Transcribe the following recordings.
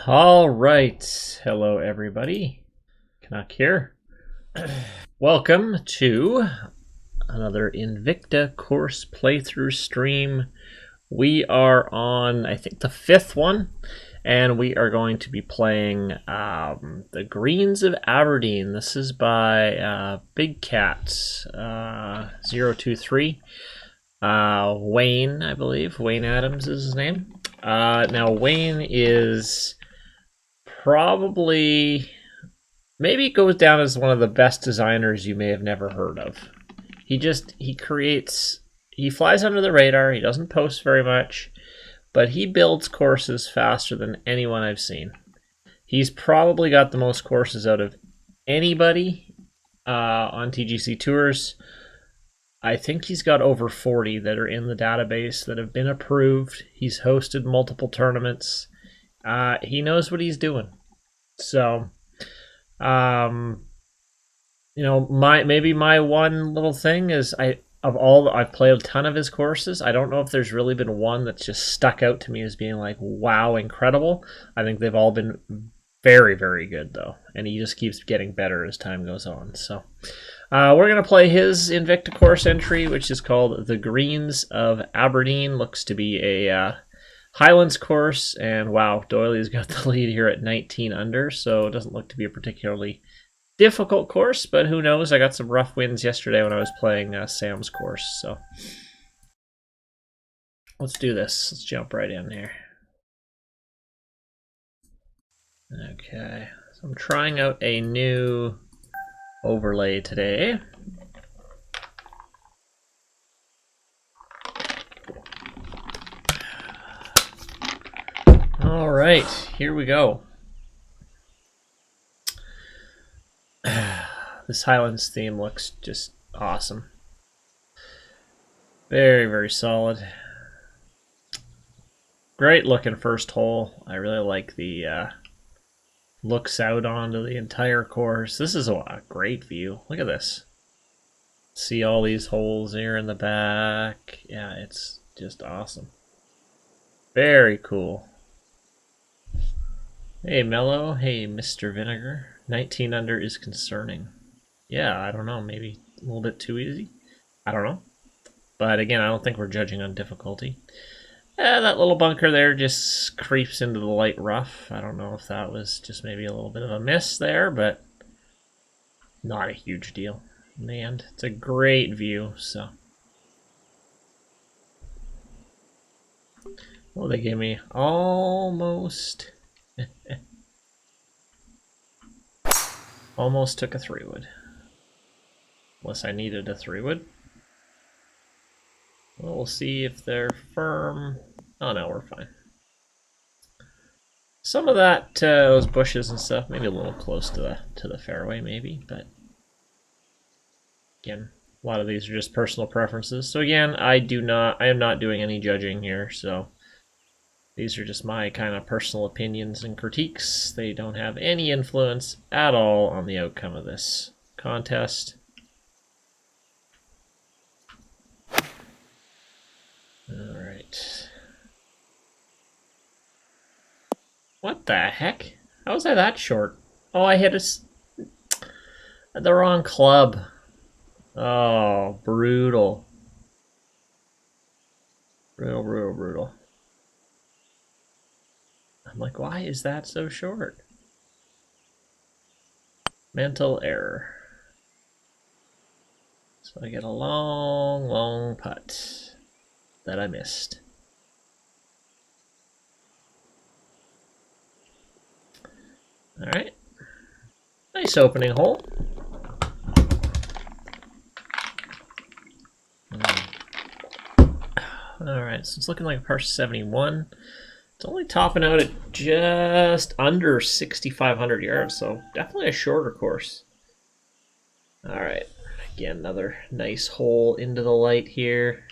All right. Hello, everybody. Canuck here. Welcome to another Invicta course playthrough stream. We are on, I think, the fifth one, and we are going to be playing the Greens of Aberdeen. This is by Big Cat 023. Wayne, I believe. Wayne Adams is his name. Now, Wayne is probably, maybe goes down as one of the best designers you may have never heard of. He flies under the radar. He doesn't post very much, but he builds courses faster than anyone I've seen. He's probably got the most courses out of anybody on TGC Tours. I think he's got over 40 that are in the database that have been approved. He's hosted multiple tournaments. He knows what he's doing. So, my one little thing is I've played a ton of his courses. I don't know if there's really been one that's just stuck out to me as being like, wow, incredible. I think they've all been very, very good though, and he just keeps getting better as time goes on. So, we're going to play his Invicta course entry, which is called The Greens of Aberdeen. Looks to be a Highlands course, and wow, Doyley's got the lead here at 19 under, so it doesn't look to be a particularly difficult course, but who knows? I got some rough wins yesterday when I was playing Sam's course, so let's do this. Let's jump right in here. Okay, so I'm trying out a new overlay today. All right, here we go. This Highlands theme looks just awesome. Very, very solid. Great looking first hole. I really like the looks out onto the entire course. This is a great view. Look at this. See all these holes here in the back. Yeah, it's just awesome. Very cool. Hey, Mello. Hey, Mr. Vinegar. 19 under is concerning. Yeah, I don't know. Maybe a little bit too easy. I don't know. But again, I don't think we're judging on difficulty. That little bunker there just creeps into the light rough. I don't know if that was just maybe a little bit of a miss there, but not a huge deal. Man, it's a great view, so. Well, they gave me almost... almost took a 3-wood. Unless I needed a 3-wood. Well, we'll see if they're firm. Oh no, we're fine. Some of that, those bushes and stuff, maybe a little close to the fairway, maybe, but again, a lot of these are just personal preferences. So again, I am not doing any judging here, so these are just my kind of personal opinions and critiques. They don't have any influence at all on the outcome of this contest. All right. What the heck? How was I that short? Oh, I hit the wrong club. Oh, brutal. Brutal, brutal, brutal. I'm like, why is that so short? Mental error. So I get a long, long putt that I missed. All right. Nice opening hole. All right, so it's looking like a par 71. It's only topping out at just under 6,500 yards, so definitely a shorter course. All right, again, another nice hole into the light here.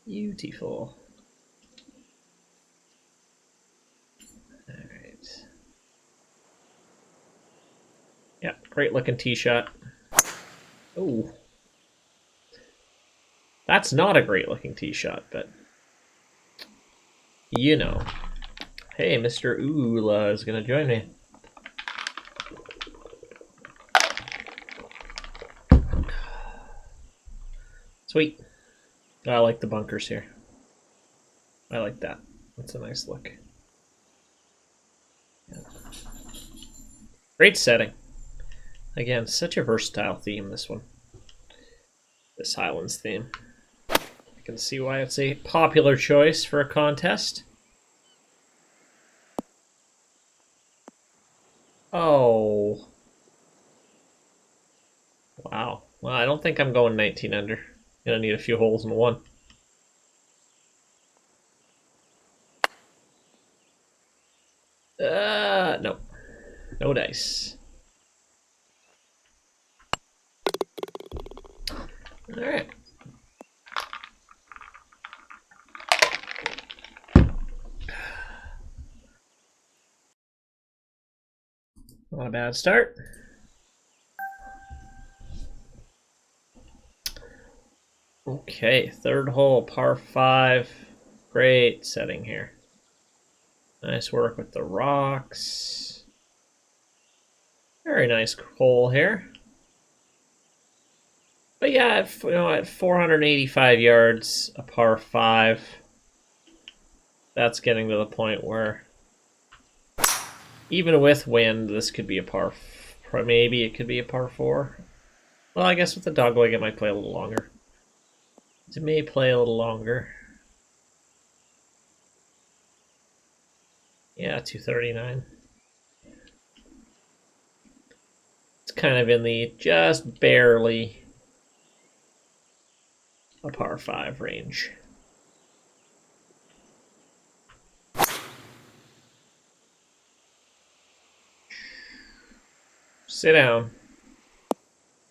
Beautiful. All right. Yeah, great looking tee shot. Oh. That's not a great looking tee shot, but you know. Hey, Mr. Oola is going to join me. Sweet. I like the bunkers here. I like that. That's a nice look. Yeah. Great setting. Again, such a versatile theme, this one. This Highlands theme. I can see why it's a popular choice for a contest. Oh. Wow. Well, I don't think I'm going 19 under. Gonna need a few holes in one. No. No dice. Alright. Not a bad start. Okay, third hole, par 5. Great setting here. Nice work with the rocks. Very nice hole here. But yeah, at 485 yards, a par 5, that's getting to the point where even with wind, this could be a par. Maybe it could be a par 4. Well, I guess with the dogleg, it might play a little longer. It may play a little longer. Yeah, 239. It's kind of in the just barely a par 5 range. Sit down.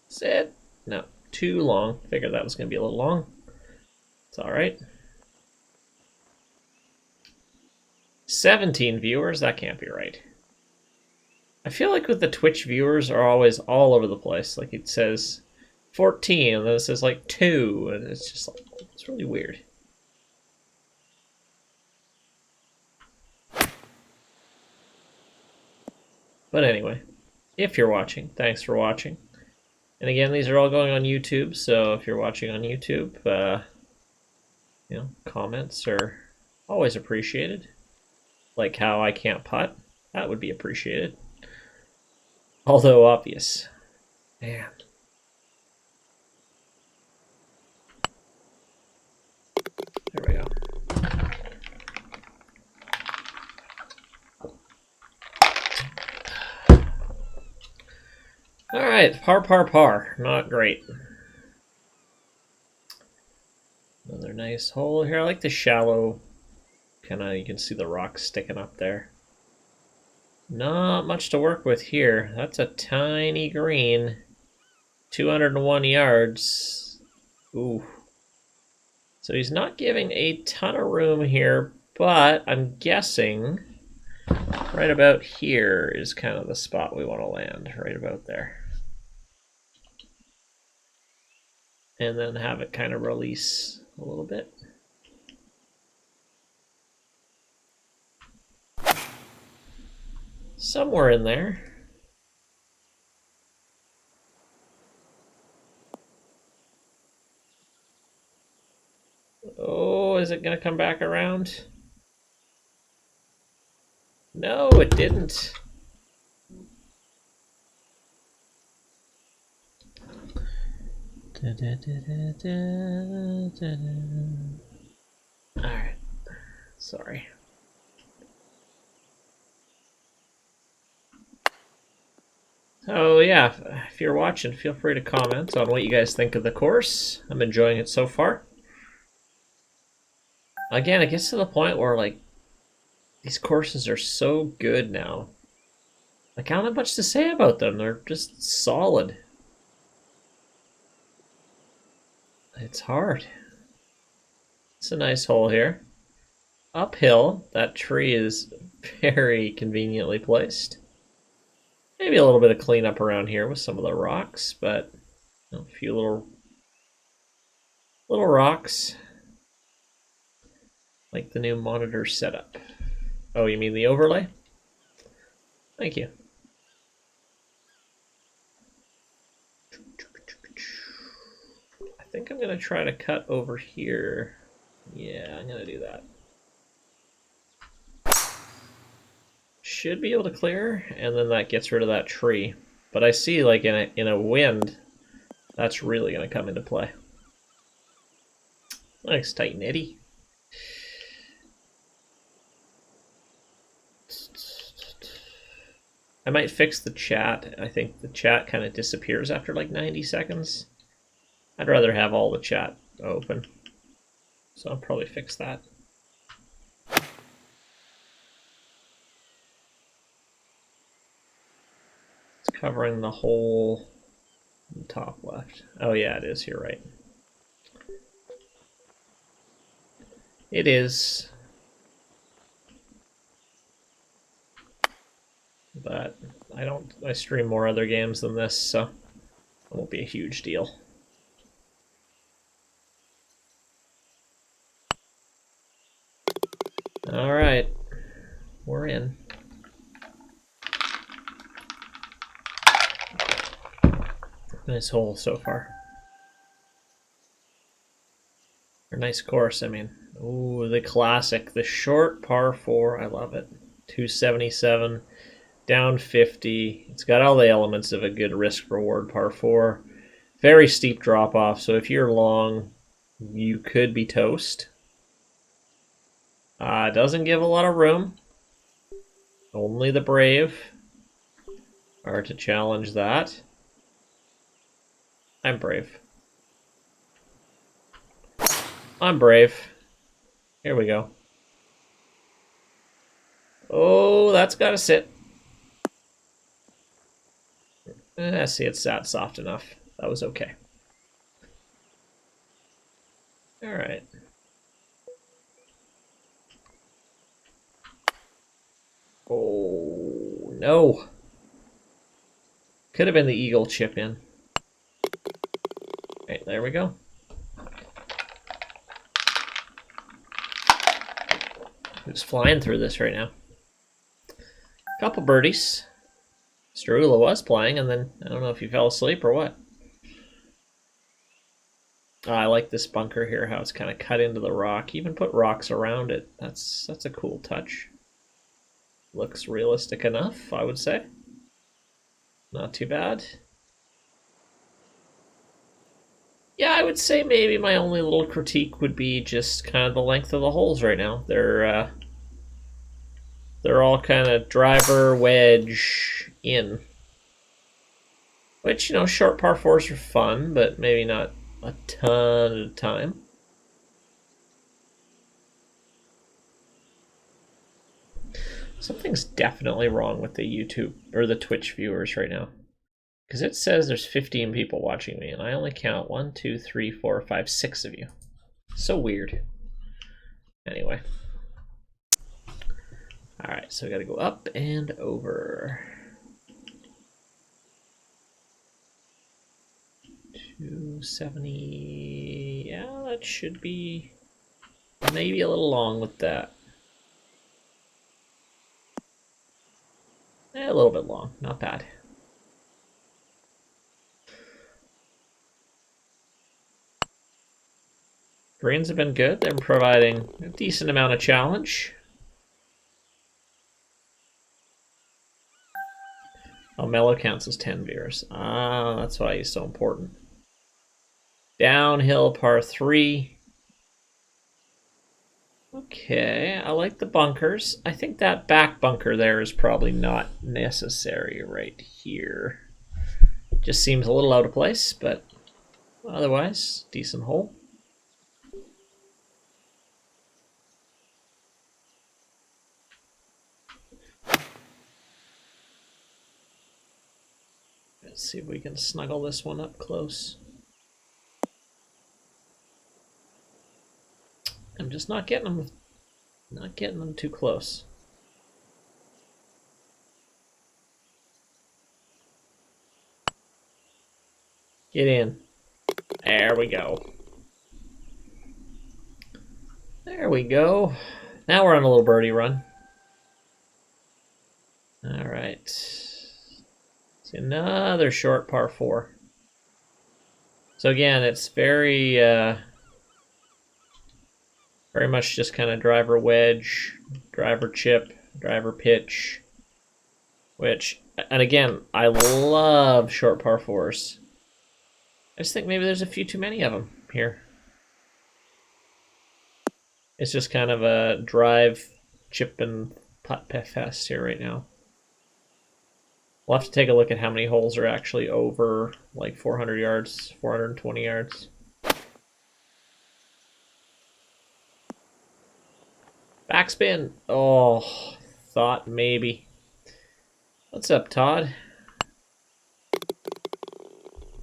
Sit. No, too long. Figured that was going to be a little long. It's all right. 17 viewers? That can't be right. I feel like with the Twitch viewers are always all over the place. Like it says 14, and then it says like 2, and it's just like, it's really weird. But anyway, if you're watching, thanks for watching. And again, these are all going on YouTube, so if you're watching on YouTube, comments are always appreciated. Like how I can't putt, that would be appreciated. Although obvious. Man. There we go. All right, par. Not great. Another nice hole here. I like the shallow, you can see the rocks sticking up there. Not much to work with here. That's a tiny green. 201 yards. Ooh. So he's not giving a ton of room here, but I'm guessing right about here is kind of the spot we want to land, right about there. And then have it kind of release a little bit. Somewhere in there. Oh, is it going to come back around? No, it didn't. Alright. Sorry. So yeah, if you're watching, feel free to comment on what you guys think of the course. I'm enjoying it so far. Again, it gets to the point where like these courses are so good now. Like I don't have much to say about them. They're just solid. It's hard. It's a nice hole here. Uphill, that tree is very conveniently placed. Maybe a little bit of cleanup around here with some of the rocks, but a few little rocks. Like the new monitor setup. Oh, you mean the overlay? Thank you. I think I'm gonna try to cut over here. Yeah, I'm gonna do that. Should be able to clear, and then that gets rid of that tree. But I see, like, in a wind, that's really gonna come into play. Nice, tight nitty. I might fix the chat. I think the chat kind of disappears after like 90 seconds. I'd rather have all the chat open. So I'll probably fix that. It's covering the whole top left. Oh yeah, it is. You're right. It is. But I stream more other games than this, so it won't be a huge deal. All right, we're in. Nice hole so far. Or nice course, I mean. Ooh, the classic, the short par 4. I love it. 277, down 50. It's got all the elements of a good risk-reward par 4. Very steep drop-off, so if you're long, you could be toast. Doesn't give a lot of room. Only the brave are to challenge that. I'm brave. I'm brave. Here we go. Oh, that's got to sit. See, it sat soft enough. That was okay. All right. Oh, no. Could have been the eagle chip in. All right, there we go. Just flying through this right now. Couple birdies. Strugula was playing, and then I don't know if he fell asleep or what. I like this bunker here, how it's kind of cut into the rock. Even put rocks around it. That's a cool touch. Looks realistic enough, I would say. Not too bad. Yeah, I would say maybe my only little critique would be just kind of the length of the holes right now. They're all kind of driver, wedge, in. Which, you know, short par 4s are fun, but maybe not a ton at a time. Something's definitely wrong with the YouTube or the Twitch viewers right now. Because it says there's 15 people watching me, and I only count 1, 2, 3, 4, 5, 6 of you. So weird. Anyway. Alright, so we gotta go up and over. 270. Yeah, that should be maybe a little long with that. A little bit long, not bad. Greens have been good. They're providing a decent amount of challenge. Oh, mellow counts as 10 viewers. Ah, that's why he's so important. Downhill par 3. Okay, I like the bunkers. I think that back bunker there is probably not necessary right here. Just seems a little out of place, but otherwise, decent hole. Let's see if we can snuggle this one up close. I'm just not getting them too close. Get in. There we go. There we go. Now we're on a little birdie run. All right. See another short par 4. So again, it's very much just kind of driver wedge, driver chip, driver pitch, which, and again, I love short par 4s. I just think maybe there's a few too many of them here. It's just kind of a drive, chip, and putt fest here right now. We'll have to take a look at how many holes are actually over like 400 yards, 420 yards. Backspin. Oh, thought maybe. What's up, Todd?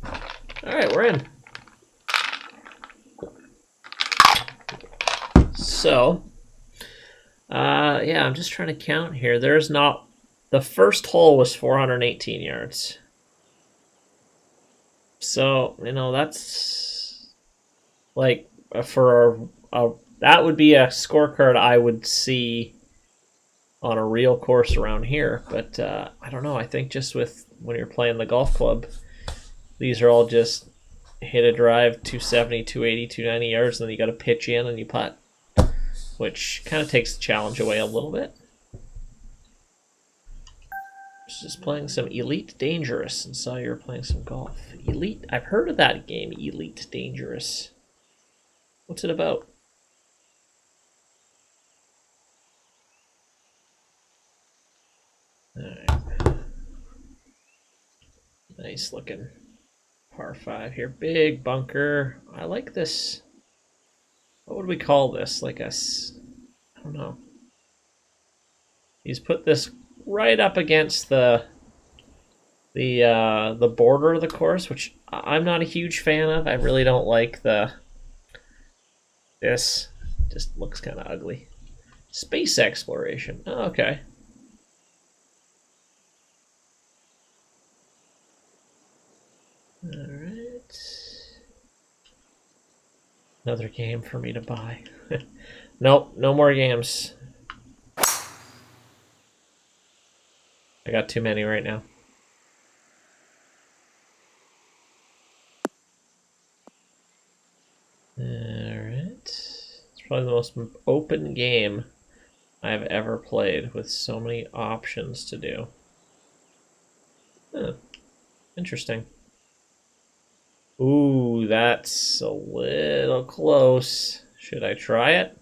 All right, we're in. So, yeah, I'm just trying to count here. There's not... The first hole was 418 yards. So, you know, that's... Like, for that would be a scorecard I would see on a real course around here. But, I don't know. I think just with... When you're playing the golf club, these are all just hit a drive 270, 280, 290 yards, and then you got to pitch in and you putt, which kind of takes the challenge away a little bit. Just playing some Elite Dangerous and saw you were playing some golf. Elite, I've heard of that game, Elite Dangerous. What's it about? Alright. Nice looking par 5 here. Big bunker. I like this. What would we call this? Like a... I don't know. He's put this right up against the border of the course, which I'm not a huge fan of. I really don't like this. Just looks kind of ugly. Space exploration. Oh, okay. All right. Another game for me to buy. Nope, no more games. I got too many right now. Alright. It's probably the most open game I've ever played with so many options to do. Huh. Interesting. Ooh, that's a little close. Should I try it?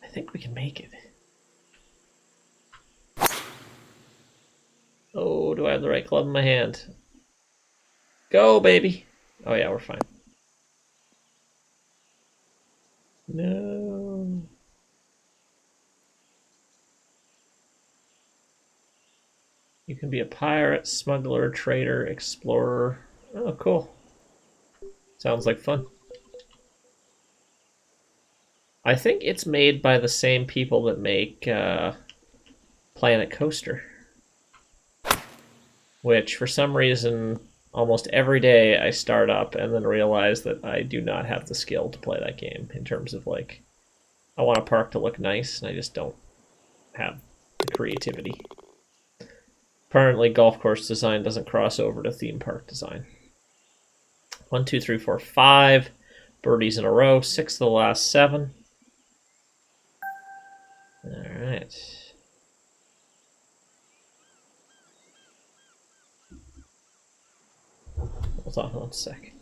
I think we can make it. Oh, do I have the right club in my hand? Go, baby! Oh yeah, we're fine. No. You can be a pirate, smuggler, trader, explorer. Oh, cool. Sounds like fun. I think it's made by the same people that make Planet Coaster. Which, for some reason, almost every day I start up and then realize that I do not have the skill to play that game in terms of, like, I want a park to look nice, and I just don't have the creativity. Apparently, golf course design doesn't cross over to theme park design. 1, 2, 3, 4, 5 birdies in a row, 6 of the last 7. All right. Hold on 1 sec.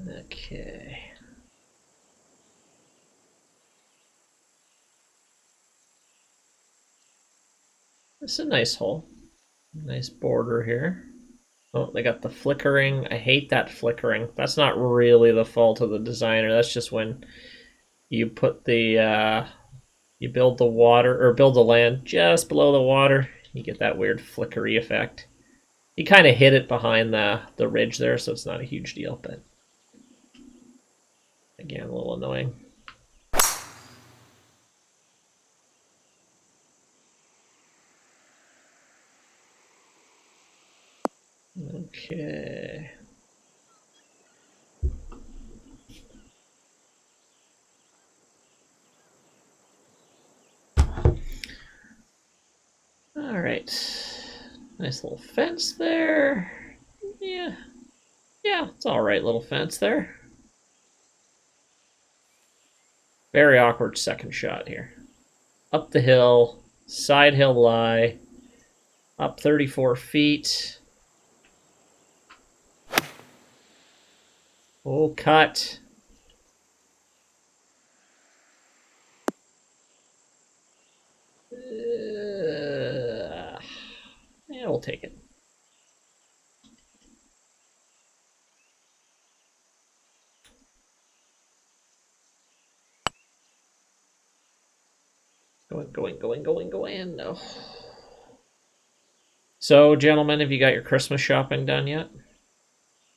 Okay. This is a nice hole. Nice border here. Oh, they got the flickering. I hate that flickering. That's not really the fault of the designer. That's just when you put the you build the water or build the land just below the water, you get that weird flickery effect. He kind of hit it behind the ridge there, so it's not a huge deal, but again, a little annoying. Okay. All right. Nice little fence there. Yeah. Yeah, it's all right little fence there. Very awkward second shot here. Up the hill, side hill lie, up 34 feet. Oh, cut. Yeah, we'll take it. Going. No. So, gentlemen, have you got your Christmas shopping done yet?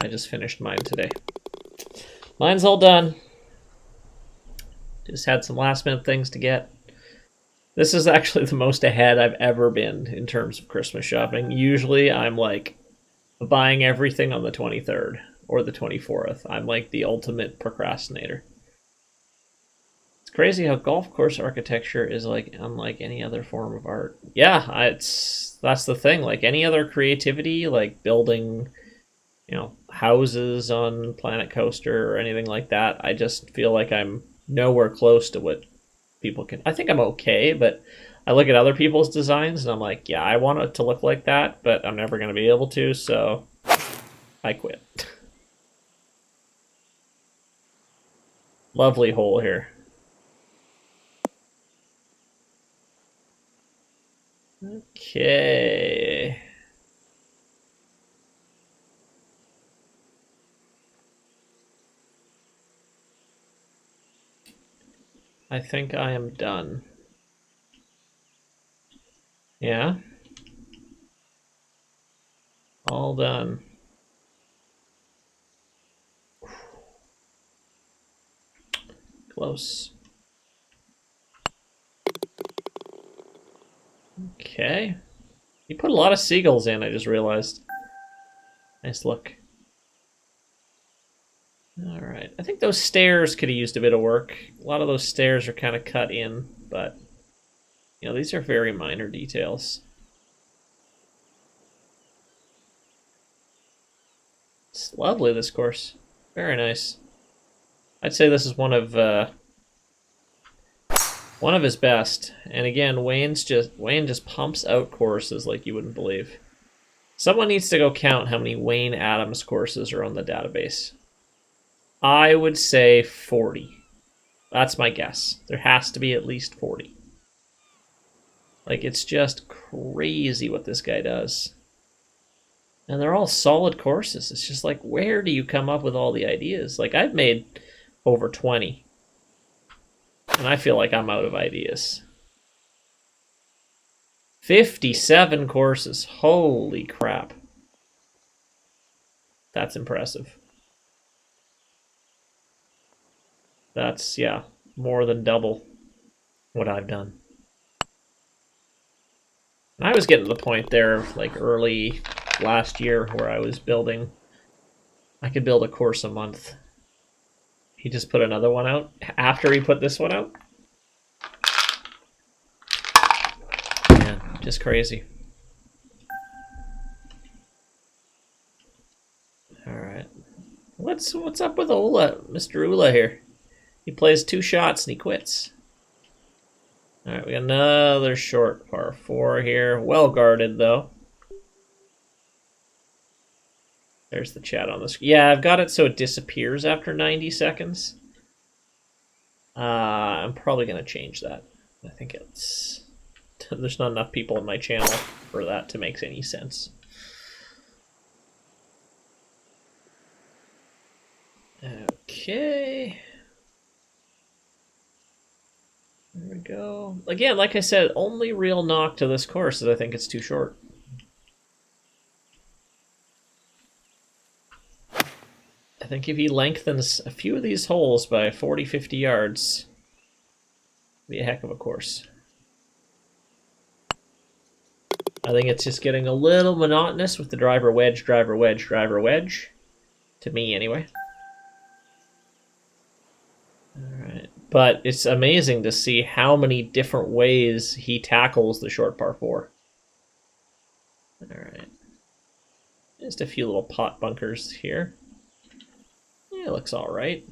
I just finished mine today. Mine's all done. Just had some last minute things to get. This is actually the most ahead I've ever been in terms of Christmas shopping. Usually I'm like buying everything on the 23rd or the 24th. I'm like the ultimate procrastinator. It's crazy how golf course architecture is like unlike any other form of art. Yeah, that's the thing. Like any other creativity, like building, houses on Planet Coaster or anything like that, I just feel like I'm nowhere close to what people can. I think I'm okay, but I look at other people's designs and I'm like, yeah, I want it to look like that, but I'm never going to be able to, so I quit. Lovely hole here. Okay. I think I am done. Yeah? All done. Close. Okay. You put a lot of seagulls in, I just realized. Nice look. Alright. I think those stairs could have used a bit of work. A lot of those stairs are kind of cut in, but these are very minor details. It's lovely, this course. Very nice. I'd say this is one of his best. And again, Wayne just pumps out courses like you wouldn't believe. Someone needs to go count how many Wayne Adams courses are on the database. I would say 40. That's my guess. There has to be at least 40. Like, it's just crazy what this guy does. And they're all solid courses. It's just like, where do you come up with all the ideas? Like, I've made over 20. And I feel like I'm out of ideas. 57 courses. Holy crap. That's impressive. That's, yeah, more than double what I've done. And I was getting to the point there, like early last year, where I could build a course a month. He just put another one out after he put this one out. Man, just crazy. All right, what's up with Mr. Ula here? He plays 2 shots and he quits. All right, we got another short par 4 here. Well guarded, though. There's the chat on the screen. Yeah, I've got it so it disappears after 90 seconds. I'm probably going to change that. I think there's not enough people on my channel for that to make any sense. Okay. There we go. Again, like I said, only real knock to this course is I think it's too short. I think if he lengthens a few of these holes by 40, 50 yards, it'd be a heck of a course. I think it's just getting a little monotonous with the driver wedge, driver wedge, driver wedge. To me, anyway. Alright. But it's amazing to see how many different ways he tackles the short par 4. Alright. Just a few little pot bunkers here. Yeah, it looks alright.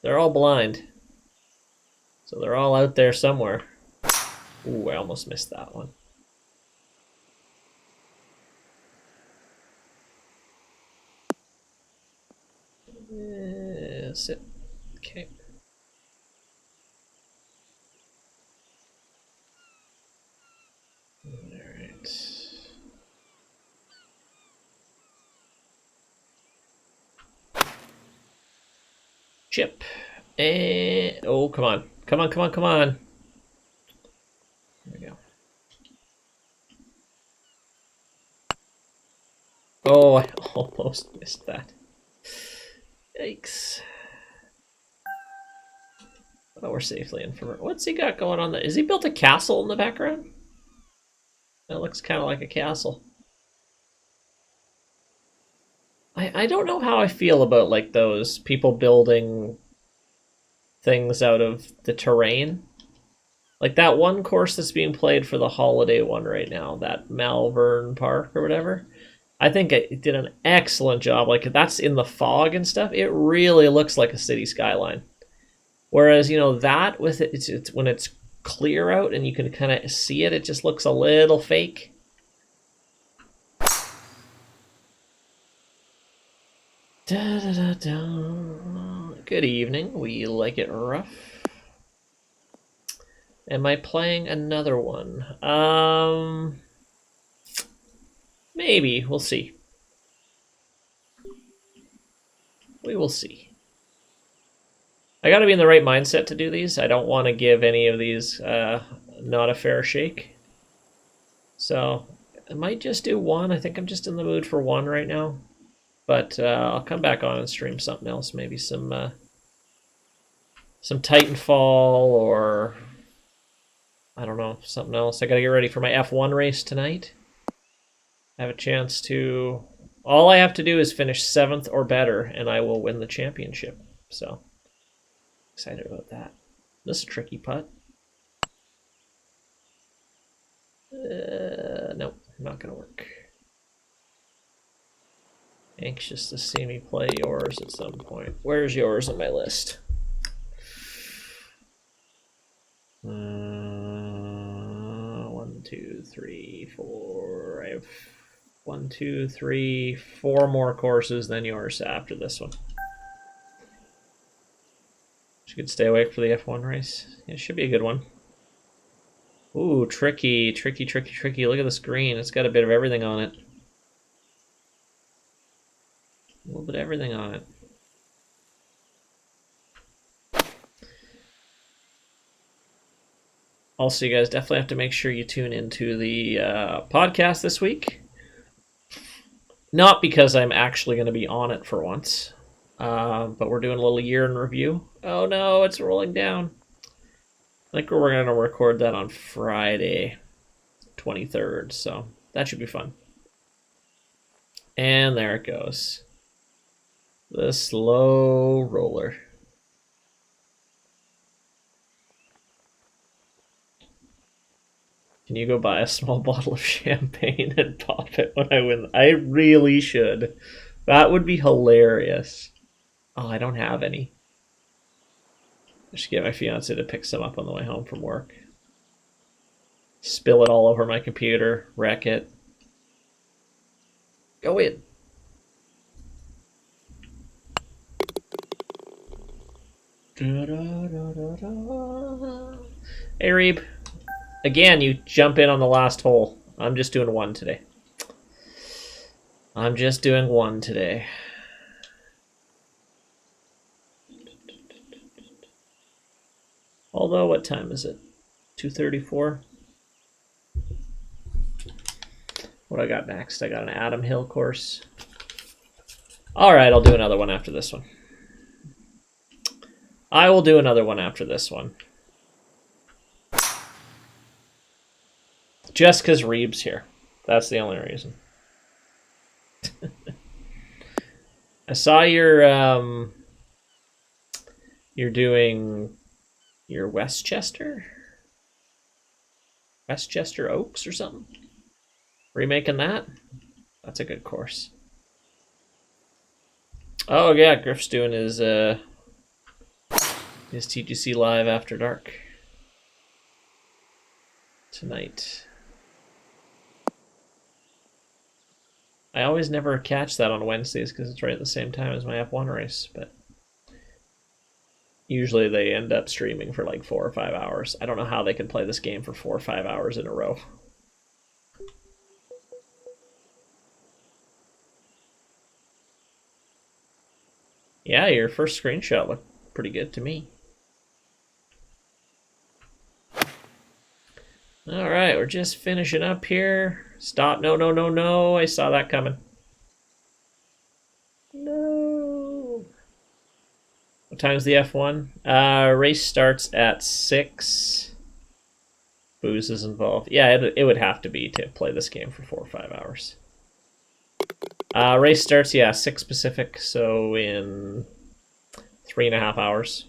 They're all blind. So they're all out there somewhere. Ooh, I almost missed that one. Sit. Okay. Alright. Chip. And oh, come on. Come on, come on, come on. There we go. Oh, I almost missed that. Yikes. Oh, we're safely in for... What's he got going on there? Is he built a castle in the background? That looks kind of like a castle. I don't know how I feel about like those people building things out of the terrain. Like that one course that's being played for the holiday one right now, that Malvern Park or whatever. I think it did an excellent job. Like that's in the fog and stuff. It really looks like a city skyline. Whereas, you know, that with it, it's when it's clear out and you can kind of see it, it just looks a little fake. Da, da, da, da. Good evening. We like it rough. Am I playing another one? Maybe. We'll see. We will see. I gotta be in the right mindset to do these. I don't want to give any of these not a fair shake. So I might just do one. I think I'm just in the mood for one right now. But I'll come back on and stream something else. Maybe some Titanfall or I don't know, something else. I gotta get ready for my F1 race tonight. I have a chance to... All I have to do is finish 7th or better, and I will win the championship. So, excited about that. This is a tricky putt. Nope, not gonna work. Anxious to see me play yours at some point. Where's yours on my list? 1, 2, 3, 4. I have 1, 2, 3, 4 more courses than yours after this one. You could stay awake for the F1 race. It should be a good one. Ooh, tricky, tricky, tricky, tricky. Look at this green. It's got a bit of everything on it. A little bit of everything on it. Also, you guys definitely have to make sure you tune into the podcast this week. Not because I'm actually going to be on it for once, but we're doing a little year in review. Oh no, it's rolling down. I think we're going to record that on Friday, 23rd, so that should be fun. And there it goes. The slow roller. Can you go buy a small bottle of champagne and pop it when I win? I really should. That would be hilarious. Oh, I don't have any. I should get my fiance to pick some up on the way home from work. Spill it all over my computer. Wreck it. Go in. Da, da, da, da, da. Hey, Reeb. Again, you jump in on the last hole. I'm just doing one today. I'm just doing one today. Although, what time is it? 2:34? What I got next? I got an Adam Hill course. Alright, I'll do another one after this one. I will do another one after this one. Just because Reeb's here. That's the only reason. I saw you're doing your Westchester Oaks or something. Remaking that. That's a good course. Oh yeah, Griff's doing his TGC live after dark tonight. I always never catch that on Wednesdays because it's right at the same time as my F1 race, but usually they end up streaming for like 4 or 5 hours. I don't know how they can play this game for 4 or 5 hours in a row. Yeah, your first screenshot looked pretty good to me. All right, we're just finishing up here. Stop. No, no, no, no. I saw that coming. No. What time's the F1? Race starts at 6. Booze is involved. Yeah, it would have to be to play this game for 4 or 5 hours. Race starts, yeah, 6 Pacific, so in 3.5 hours.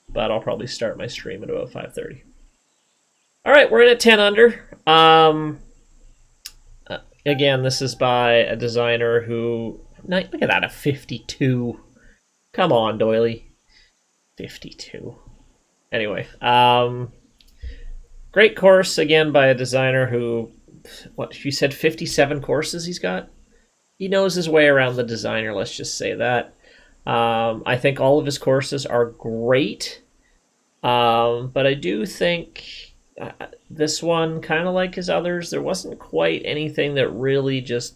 But I'll probably start my stream at about 5:30. All right, we're in at 10 under. Again, this is by a designer who... Look at that, a 52. Come on, Doily. 52. Anyway, great course, again, by a designer who... What, you said 57 courses he's got? He knows his way around the designer, let's just say that. I think all of his courses are great. But I do think... this one, kind of like his others, there wasn't quite anything that really just,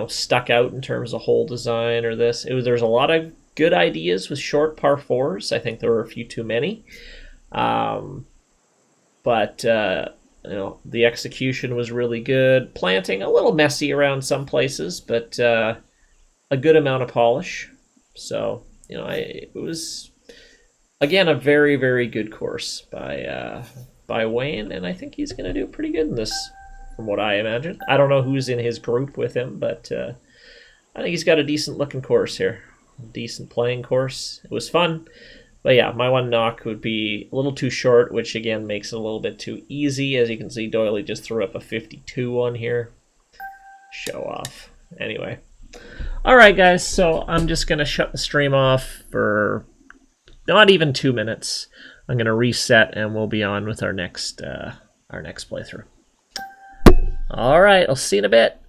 stuck out in terms of whole design or this. There's a lot of good ideas with short par 4s. I think there were a few too many. But the execution was really good. Planting, a little messy around some places, but a good amount of polish. So, it was, again, a very, very good course by Wayne, and I think he's going to do pretty good in this, from what I imagine. I don't know who's in his group with him, but I think he's got a decent-looking course here. Decent playing course. It was fun. But yeah, my one knock would be a little too short, which again makes it a little bit too easy. As you can see, Doily just threw up a 52 on here. Show off. Anyway. Alright guys, so I'm just going to shut the stream off for not even 2 minutes. I'm going to reset and we'll be on with our next playthrough. All right, I'll see you in a bit.